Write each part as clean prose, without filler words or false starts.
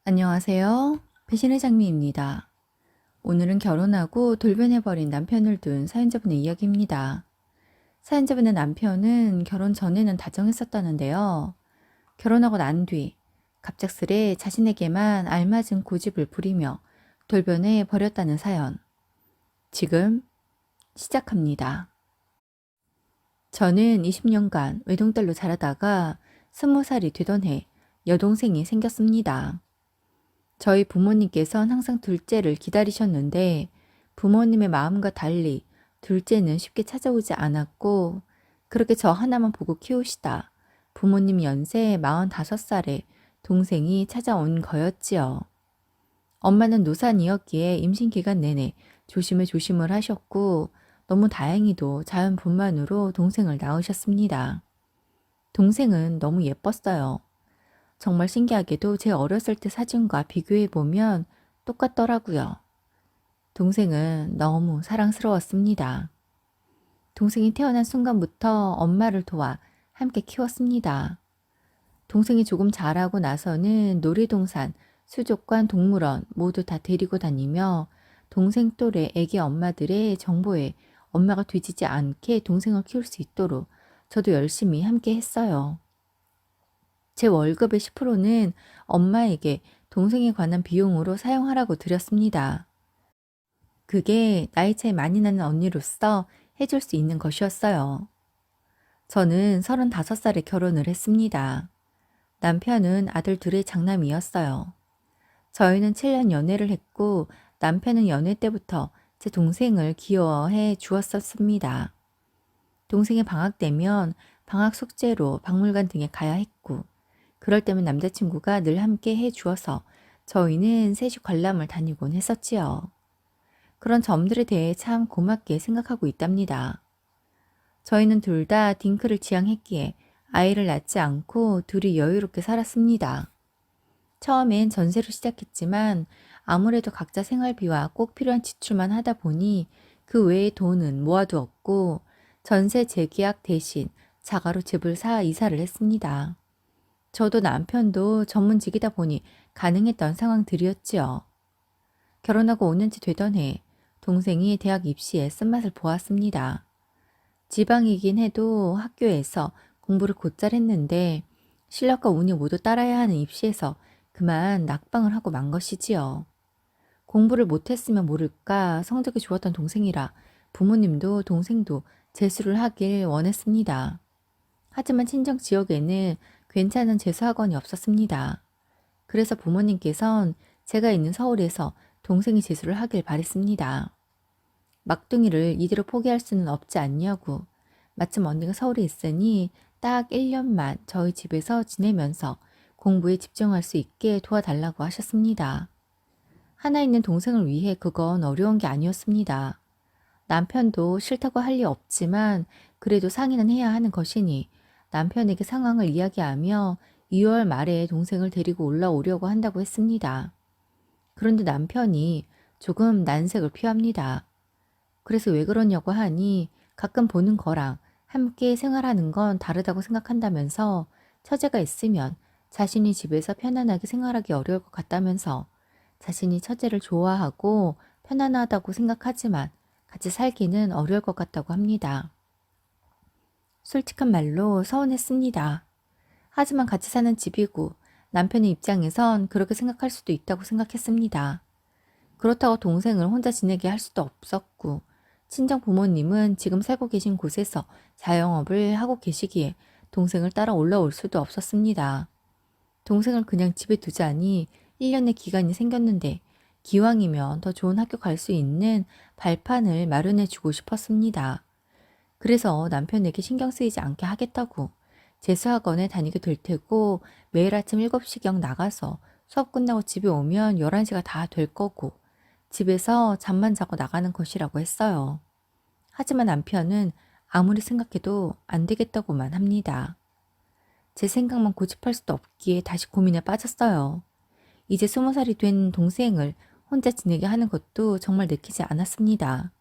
안녕하세요. 배신의 장미입니다. 오늘은 결혼하고 돌변해버린 남편을 둔 사연자분의 이야기입니다. 사연자분의 남편은 결혼 전에는 다정했었다는데요. 결혼하고 난 뒤 갑작스레 자신에게만 알맞은 고집을 부리며 돌변해 버렸다는 사연. 지금 시작합니다. 저는 20년간 외동딸로 자라다가 20살이 되던 해 여동생이 생겼습니다. 저희 부모님께선 항상 둘째를 기다리셨는데 부모님의 마음과 달리 둘째는 쉽게 찾아오지 않았고 그렇게 저 하나만 보고 키우시다 부모님 연세 45살에 동생이 찾아온 거였지요. 엄마는 노산이었기에 임신 기간 내내 조심을 하셨고 너무 다행히도 자연분만으로 동생을 낳으셨습니다. 동생은 너무 예뻤어요. 정말 신기하게도 제 어렸을 때 사진과 비교해보면 똑같더라고요. 동생은 너무 사랑스러웠습니다. 동생이 태어난 순간부터 엄마를 도와 함께 키웠습니다. 동생이 조금 자라고 나서는 놀이동산, 수족관, 동물원 모두 다 데리고 다니며 동생 또래 애기 엄마들의 정보에 엄마가 뒤지지 않게 동생을 키울 수 있도록 저도 열심히 함께 했어요. 제 월급의 10%는 엄마에게 동생에 관한 비용으로 사용하라고 드렸습니다. 그게 나이 차이 많이 나는 언니로서 해줄 수 있는 것이었어요. 저는 35살에 결혼을 했습니다. 남편은 아들 둘의 장남이었어요. 저희는 7년 연애를 했고 남편은 연애 때부터 제 동생을 귀여워해 주었었습니다. 동생이 방학 되면 방학 숙제로 박물관 등에 가야 했고 그럴 때면 남자친구가 늘 함께 해 주어서 저희는 셋이 관람을 다니곤 했었지요. 그런 점들에 대해 참 고맙게 생각하고 있답니다. 저희는 둘 다 딩크를 지향했기에 아이를 낳지 않고 둘이 여유롭게 살았습니다. 처음엔 전세로 시작했지만 아무래도 각자 생활비와 꼭 필요한 지출만 하다 보니 그 외의 돈은 모아두었고 전세 재계약 대신 자가로 집을 사 이사를 했습니다. 저도 남편도 전문직이다 보니 가능했던 상황들이었지요. 결혼하고 5년째 되던 해 동생이 대학 입시에 쓴맛을 보았습니다. 지방이긴 해도 학교에서 공부를 곧잘 했는데 실력과 운이 모두 따라야 하는 입시에서 그만 낙방을 하고 만 것이지요. 공부를 못했으면 모를까 성적이 좋았던 동생이라 부모님도 동생도 재수를 하길 원했습니다. 하지만 친정 지역에는 괜찮은 재수학원이 없었습니다. 그래서 부모님께선 제가 있는 서울에서 동생이 재수를 하길 바랬습니다. 막둥이를 이대로 포기할 수는 없지 않냐고. 마침 언니가 서울에 있으니 딱 1년만 저희 집에서 지내면서 공부에 집중할 수 있게 도와달라고 하셨습니다. 하나 있는 동생을 위해 그건 어려운 게 아니었습니다. 남편도 싫다고 할 리 없지만 그래도 상의는 해야 하는 것이니 남편에게 상황을 이야기하며 2월 말에 동생을 데리고 올라오려고 한다고 했습니다. 그런데 남편이 조금 난색을 표합니다. 그래서 왜 그러냐고 하니 가끔 보는 거랑 함께 생활하는 건 다르다고 생각한다면서 처제가 있으면 자신이 집에서 편안하게 생활하기 어려울 것 같다면서 자신이 처제를 좋아하고 편안하다고 생각하지만 같이 살기는 어려울 것 같다고 합니다. 솔직한 말로 서운했습니다. 하지만 같이 사는 집이고 남편의 입장에선 그렇게 생각할 수도 있다고 생각했습니다. 그렇다고 동생을 혼자 지내게 할 수도 없었고 친정 부모님은 지금 살고 계신 곳에서 자영업을 하고 계시기에 동생을 따라 올라올 수도 없었습니다. 동생을 그냥 집에 두자니 1년의 기간이 생겼는데 기왕이면 더 좋은 학교 갈 수 있는 발판을 마련해 주고 싶었습니다. 그래서 남편에게 신경 쓰이지 않게 하겠다고 재수학원에 다니게 될 테고 매일 아침 7시경 나가서 수업 끝나고 집에 오면 11시가 다 될 거고 집에서 잠만 자고 나가는 것이라고 했어요. 하지만 남편은 아무리 생각해도 안 되겠다고만 합니다. 제 생각만 고집할 수도 없기에 다시 고민에 빠졌어요. 이제 20살이 된 동생을 혼자 지내게 하는 것도 정말 내키지 않았습니다.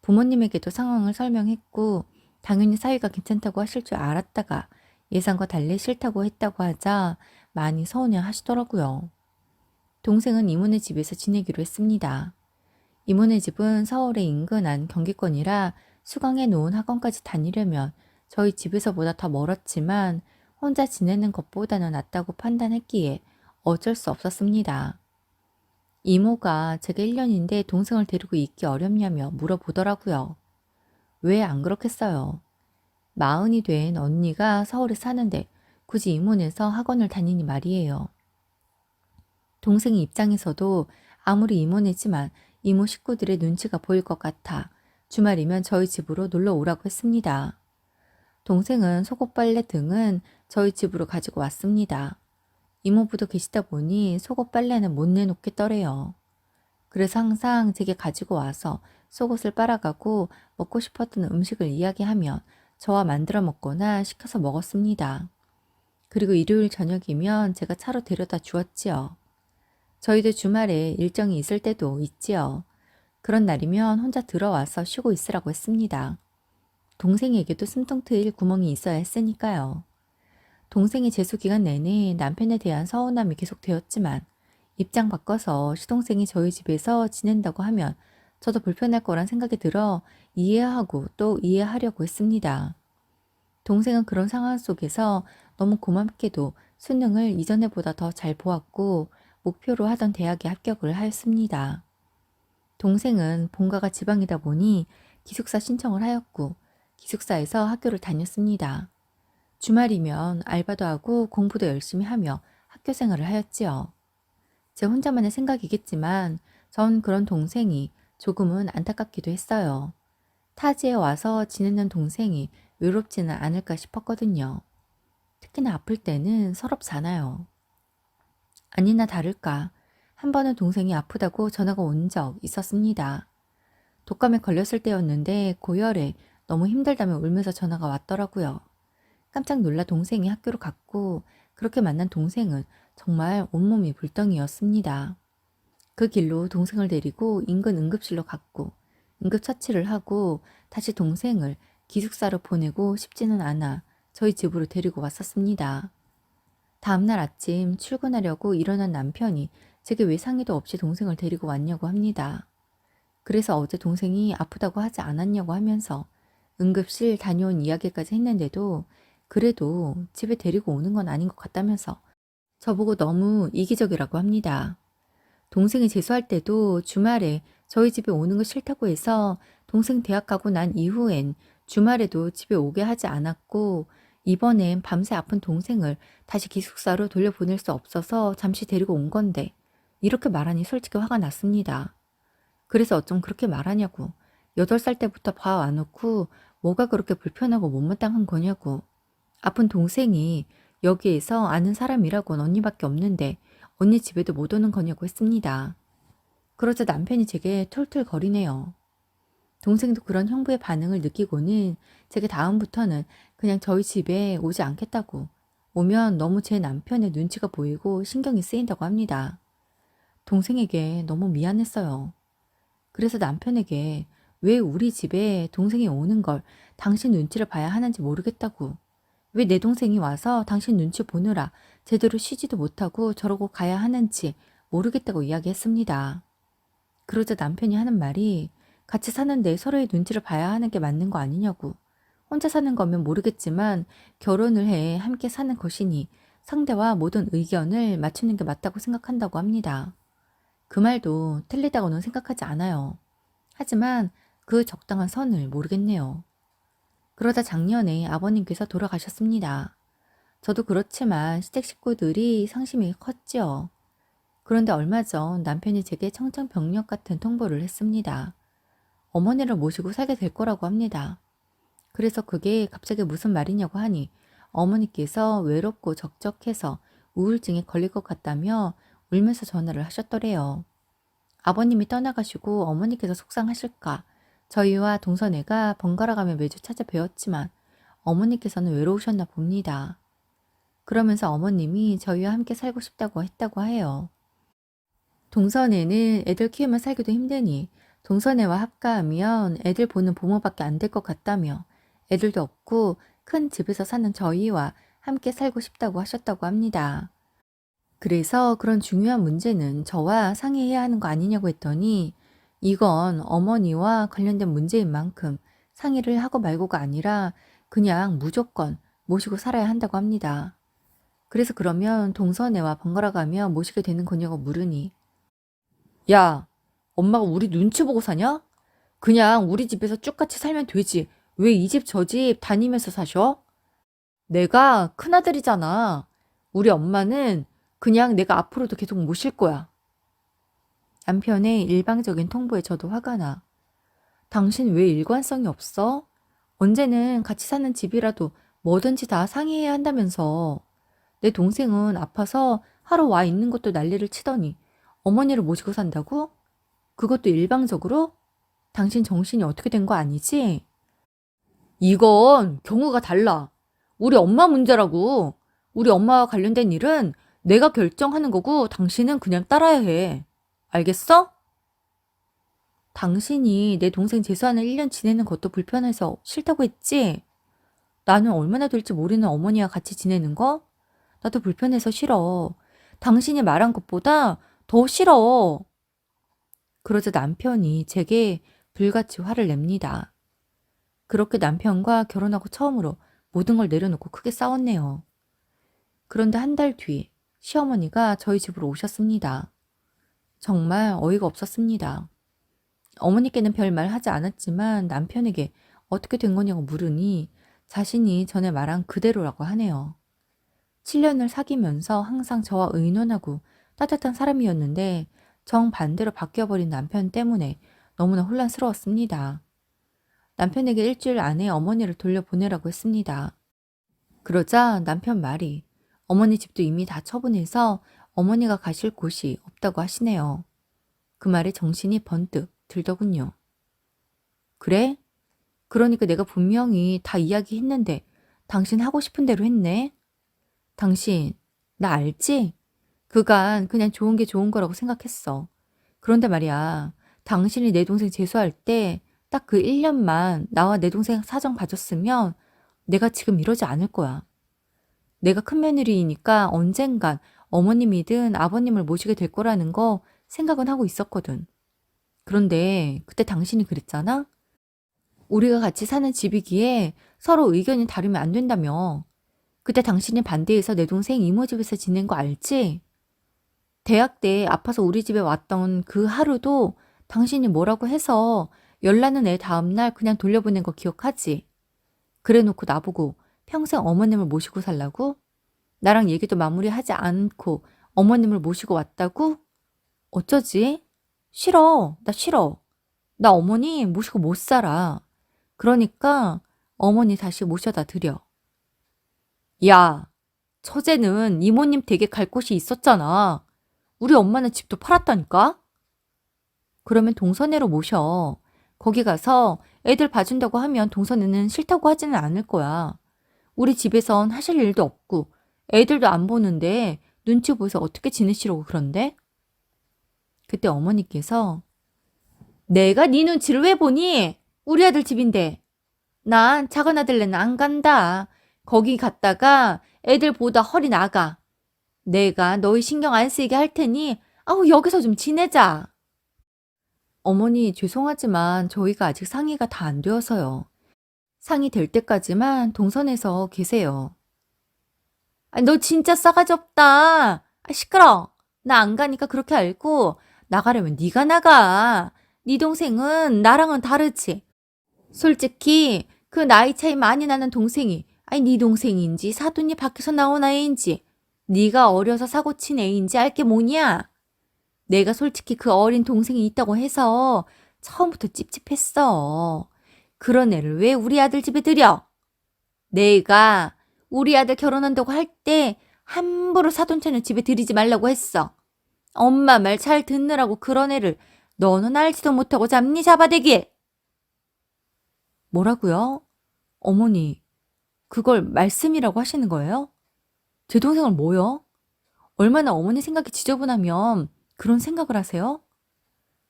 부모님에게도 상황을 설명했고 당연히 사위가 괜찮다고 하실 줄 알았다가 예상과 달리 싫다고 했다고 하자 많이 서운해 하시더라고요. 동생은 이모네 집에서 지내기로 했습니다. 이모네 집은 서울에 인근한 경기권이라 수강해 놓은 학원까지 다니려면 저희 집에서보다 더 멀었지만 혼자 지내는 것보다는 낫다고 판단했기에 어쩔 수 없었습니다. 이모가 제가 1년인데 동생을 데리고 있기 어렵냐며 물어보더라고요. 왜 안 그렇겠어요? 40이 된 언니가 서울에 사는데 굳이 이모네서 학원을 다니니 말이에요. 동생의 입장에서도 아무리 이모네지만 이모 식구들의 눈치가 보일 것 같아 주말이면 저희 집으로 놀러 오라고 했습니다. 동생은 속옷 빨래 등은 저희 집으로 가지고 왔습니다. 이모부도 계시다 보니 속옷 빨래는 못 내놓겠더래요. 그래서 항상 제게 가지고 와서 속옷을 빨아가고 먹고 싶었던 음식을 이야기하면 저와 만들어 먹거나 시켜서 먹었습니다. 그리고 일요일 저녁이면 제가 차로 데려다 주었지요. 저희도 주말에 일정이 있을 때도 있지요. 그런 날이면 혼자 들어와서 쉬고 있으라고 했습니다. 동생에게도 숨통 트일 구멍이 있어야 했으니까요. 동생이 재수 기간 내내 남편에 대한 서운함이 계속되었지만 입장 바꿔서 시동생이 저희 집에서 지낸다고 하면 저도 불편할 거란 생각이 들어 이해하고 또 이해하려고 했습니다. 동생은 그런 상황 속에서 너무 고맙게도 수능을 이전에보다 더 잘 보았고 목표로 하던 대학에 합격을 하였습니다. 동생은 본가가 지방이다 보니 기숙사 신청을 하였고 기숙사에서 학교를 다녔습니다. 주말이면 알바도 하고 공부도 열심히 하며 학교 생활을 하였지요. 제 혼자만의 생각이겠지만 전 그런 동생이 조금은 안타깝기도 했어요. 타지에 와서 지내는 동생이 외롭지는 않을까 싶었거든요. 특히나 아플 때는 서럽잖아요. 아니나 다를까 한 번은 동생이 아프다고 전화가 온 적 있었습니다. 독감에 걸렸을 때였는데 고열에 너무 힘들다며 울면서 전화가 왔더라고요. 깜짝 놀라 동생이 학교로 갔고 그렇게 만난 동생은 정말 온몸이 불덩이였습니다. 그 길로 동생을 데리고 인근 응급실로 갔고 응급처치를 하고 다시 동생을 기숙사로 보내고 싶지는 않아 저희 집으로 데리고 왔었습니다. 다음날 아침 출근하려고 일어난 남편이 제게 왜 상의도 없이 동생을 데리고 왔냐고 합니다. 그래서 어제 동생이 아프다고 하지 않았냐고 하면서 응급실 다녀온 이야기까지 했는데도 그래도 집에 데리고 오는 건 아닌 것 같다면서 저보고 너무 이기적이라고 합니다. 동생이 재수할 때도 주말에 저희 집에 오는 거 싫다고 해서 동생 대학 가고 난 이후엔 주말에도 집에 오게 하지 않았고 이번엔 밤새 아픈 동생을 다시 기숙사로 돌려보낼 수 없어서 잠시 데리고 온 건데 이렇게 말하니 솔직히 화가 났습니다. 그래서 어쩜 그렇게 말하냐고 8살 때부터 봐와놓고 뭐가 그렇게 불편하고 못마땅한 거냐고 아픈 동생이 여기에서 아는 사람이라고는 언니밖에 없는데 언니 집에도 못 오는 거냐고 했습니다. 그러자 남편이 제게 툴툴거리네요. 동생도 그런 형부의 반응을 느끼고는 제게 다음부터는 그냥 저희 집에 오지 않겠다고 오면 너무 제 남편의 눈치가 보이고 신경이 쓰인다고 합니다. 동생에게 너무 미안했어요. 그래서 남편에게 왜 우리 집에 동생이 오는 걸 당신 눈치를 봐야 하는지 모르겠다고 왜 내 동생이 와서 당신 눈치 보느라 제대로 쉬지도 못하고 저러고 가야 하는지 모르겠다고 이야기했습니다. 그러자 남편이 하는 말이 같이 사는데 서로의 눈치를 봐야 하는 게 맞는 거 아니냐고. 혼자 사는 거면 모르겠지만 결혼을 해 함께 사는 것이니 상대와 모든 의견을 맞추는 게 맞다고 생각한다고 합니다. 그 말도 틀리다고는 생각하지 않아요. 하지만 그 적당한 선을 모르겠네요. 그러다 작년에 아버님께서 돌아가셨습니다. 저도 그렇지만 시댁 식구들이 상심이 컸지요. 그런데 얼마 전 남편이 제게 청천벽력 같은 통보를 했습니다. 어머니를 모시고 살게 될 거라고 합니다. 그래서 그게 갑자기 무슨 말이냐고 하니 어머니께서 외롭고 적적해서 우울증에 걸릴 것 같다며 울면서 전화를 하셨더래요. 아버님이 떠나가시고 어머니께서 속상하실까 저희와 동서네가 번갈아가며 매주 찾아뵈었지만 어머니께서는 외로우셨나 봅니다. 그러면서 어머님이 저희와 함께 살고 싶다고 했다고 해요. 동서네는 애들 키우며 살기도 힘드니 동서네와 합가하면 애들 보는 부모밖에 안 될 것 같다며 애들도 없고 큰 집에서 사는 저희와 함께 살고 싶다고 하셨다고 합니다. 그래서 그런 중요한 문제는 저와 상의해야 하는 거 아니냐고 했더니 이건 어머니와 관련된 문제인 만큼 상의를 하고 말고가 아니라 그냥 무조건 모시고 살아야 한다고 합니다. 그래서 그러면 동서애와 번갈아 가며 모시게 되는 거냐고 물으니 야, 엄마가 우리 눈치 보고 사냐? 그냥 우리 집에서 쭉 같이 살면 되지. 왜 이 집 저 집 다니면서 사셔? 내가 큰아들이잖아. 우리 엄마는 그냥 내가 앞으로도 계속 모실 거야. 남편의 일방적인 통보에 저도 화가 나. 당신 왜 일관성이 없어? 언제는 같이 사는 집이라도 뭐든지 다 상의해야 한다면서. 내 동생은 아파서 하루 와 있는 것도 난리를 치더니 어머니를 모시고 산다고? 그것도 일방적으로? 당신 정신이 어떻게 된 거 아니지? 이건 경우가 달라. 우리 엄마 문제라고. 우리 엄마와 관련된 일은 내가 결정하는 거고 당신은 그냥 따라야 해. 알겠어? 당신이 내 동생 재수하는 1년 지내는 것도 불편해서 싫다고 했지? 나는 얼마나 될지 모르는 어머니와 같이 지내는 거? 나도 불편해서 싫어. 당신이 말한 것보다 더 싫어. 그러자 남편이 제게 불같이 화를 냅니다. 그렇게 남편과 결혼하고 처음으로 모든 걸 내려놓고 크게 싸웠네요. 그런데 한 달 뒤 시어머니가 저희 집으로 오셨습니다. 정말 어이가 없었습니다. 어머니께는 별말 하지 않았지만 남편에게 어떻게 된 거냐고 물으니 자신이 전에 말한 그대로라고 하네요. 7년을 사귀면서 항상 저와 의논하고 따뜻한 사람이었는데 정반대로 바뀌어버린 남편 때문에 너무나 혼란스러웠습니다. 남편에게 일주일 안에 어머니를 돌려보내라고 했습니다. 그러자 남편 말이 어머니 집도 이미 다 처분해서 어머니가 가실 곳이 없다고 하시네요. 그 말에 정신이 번뜩 들더군요. 그래? 그러니까 내가 분명히 다 이야기했는데 당신 하고 싶은 대로 했네? 당신, 나 알지? 그간 그냥 좋은 게 좋은 거라고 생각했어. 그런데 말이야, 당신이 내 동생 재수할 때 딱 그 1년만 나와 내 동생 사정 봐줬으면 내가 지금 이러지 않을 거야. 내가 큰 며느리이니까 언젠간 어머님이든 아버님을 모시게 될 거라는 거 생각은 하고 있었거든. 그런데 그때 당신이 그랬잖아? 우리가 같이 사는 집이기에 서로 의견이 다르면 안 된다며. 그때 당신이 반대해서 내 동생 이모 집에서 지낸 거 알지? 대학 때 아파서 우리 집에 왔던 그 하루도 당신이 뭐라고 해서 열나는 애 다음날 그냥 돌려보낸 거 기억하지? 그래 놓고 나보고 평생 어머님을 모시고 살라고? 나랑 얘기도 마무리하지 않고 어머님을 모시고 왔다고? 어쩌지? 싫어. 나 싫어. 나 어머니 모시고 못 살아. 그러니까 어머니 다시 모셔다 드려. 야, 처제는 이모님 댁에 갈 곳이 있었잖아. 우리 엄마는 집도 팔았다니까? 그러면 동서내로 모셔. 거기 가서 애들 봐준다고 하면 동서내는 싫다고 하지는 않을 거야. 우리 집에선 하실 일도 없고 애들도 안 보는데 눈치 보여서 어떻게 지내시려고 그런데? 그때 어머니께서 내가 네 눈치를 왜 보니? 우리 아들 집인데. 난 작은 아들네는 안 간다. 거기 갔다가 애들 보다 허리 나가. 내가 너희 신경 안 쓰이게 할 테니 아우 여기서 좀 지내자. 어머니 죄송하지만 저희가 아직 상의가 다 안 되어서요. 상의 될 때까지만 동선에서 계세요. 아, 너 진짜 싸가지 없다. 아, 시끄러. 나 안 가니까 그렇게 알고 나가려면 네가 나가. 네 동생은 나랑은 다르지. 솔직히 그 나이 차이 많이 나는 동생이 아니 네 동생인지 사돈이 밖에서 나온 아이인지 네가 어려서 사고친 애인지 알 게 뭐냐? 내가 솔직히 그 어린 동생이 있다고 해서 처음부터 찝찝했어. 그런 애를 왜 우리 아들 집에 들여? 내가 우리 아들 결혼한다고 할 때 함부로 사돈처는 집에 들이지 말라고 했어. 엄마 말 잘 듣느라고 그런 애를 너는 알지도 못하고 잡니 잡아대길. 뭐라고요? 어머니, 그걸 말씀이라고 하시는 거예요? 제 동생을 뭐요? 얼마나 어머니 생각이 지저분하면 그런 생각을 하세요?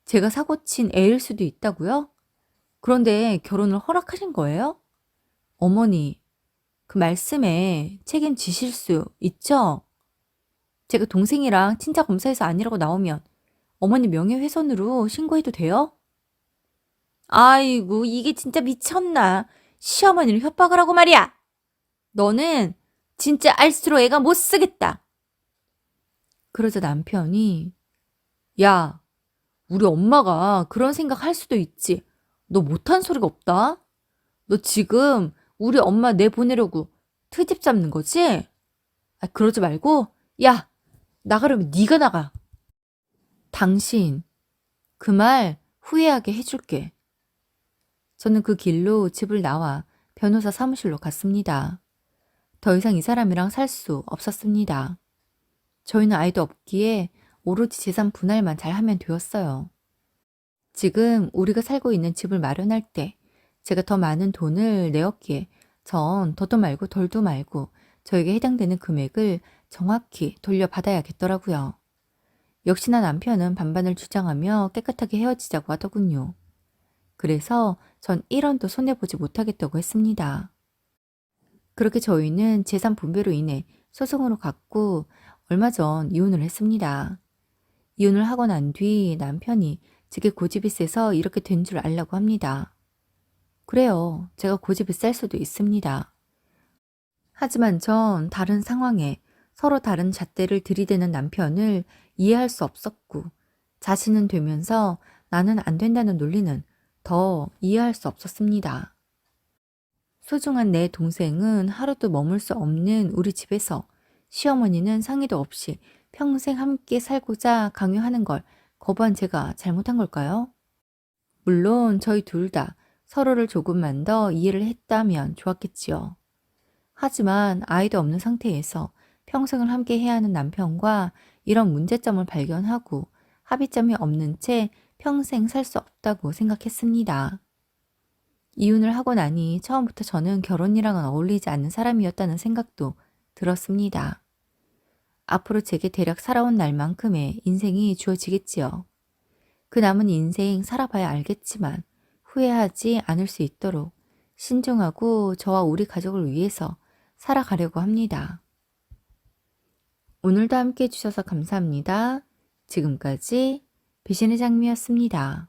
제가 사고친 애일 수도 있다고요? 그런데 결혼을 허락하신 거예요? 어머니, 그 말씀에 책임지실 수 있죠? 제가 동생이랑 친자 검사에서 아니라고 나오면 어머니 명예훼손으로 신고해도 돼요? 아이고, 이게 진짜 미쳤나. 시어머니를 협박을 하고 말이야. 너는 진짜 알수록 애가 못 쓰겠다. 그러자 남편이, 야, 우리 엄마가 그런 생각 할 수도 있지. 너 못한 소리가 없다. 너 지금 우리 엄마 내보내려고 트집 잡는 거지? 아, 그러지 말고, 야, 나가려면 네가 나가. 당신, 그 말 후회하게 해줄게. 저는 그 길로 집을 나와 변호사 사무실로 갔습니다. 더 이상 이 사람이랑 살 수 없었습니다. 저희는 아이도 없기에 오로지 재산 분할만 잘하면 되었어요. 지금 우리가 살고 있는 집을 마련할 때 제가 더 많은 돈을 내었기에 전 더도 말고 덜도 말고 저에게 해당되는 금액을 정확히 돌려받아야겠더라고요. 역시나 남편은 반반을 주장하며 깨끗하게 헤어지자고 하더군요. 그래서 전 1원도 손해보지 못하겠다고 했습니다. 그렇게 저희는 재산 분배로 인해 소송으로 갔고 얼마 전 이혼을 했습니다. 이혼을 하고 난 뒤 남편이 제게 고집이 세서 이렇게 된 줄 알라고 합니다. 그래요. 제가 고집이 셀 수도 있습니다. 하지만 전 다른 상황에 서로 다른 잣대를 들이대는 남편을 이해할 수 없었고 자신은 되면서 나는 안 된다는 논리는 더 이해할 수 없었습니다. 소중한 내 동생은 하루도 머물 수 없는 우리 집에서 시어머니는 상의도 없이 평생 함께 살고자 강요하는 걸 거부한 제가 잘못한 걸까요? 물론 저희 둘 다 서로를 조금만 더 이해를 했다면 좋았겠지요. 하지만 아이도 없는 상태에서 평생을 함께 해야 하는 남편과 이런 문제점을 발견하고 합의점이 없는 채 평생 살 수 없다고 생각했습니다. 이혼을 하고 나니 처음부터 저는 결혼이랑은 어울리지 않는 사람이었다는 생각도 들었습니다. 앞으로 제게 대략 살아온 날만큼의 인생이 주어지겠지요. 그 남은 인생 살아봐야 알겠지만 후회하지 않을 수 있도록 신중하고 저와 우리 가족을 위해서 살아가려고 합니다. 오늘도 함께 해주셔서 감사합니다. 지금까지 배신의 장미였습니다.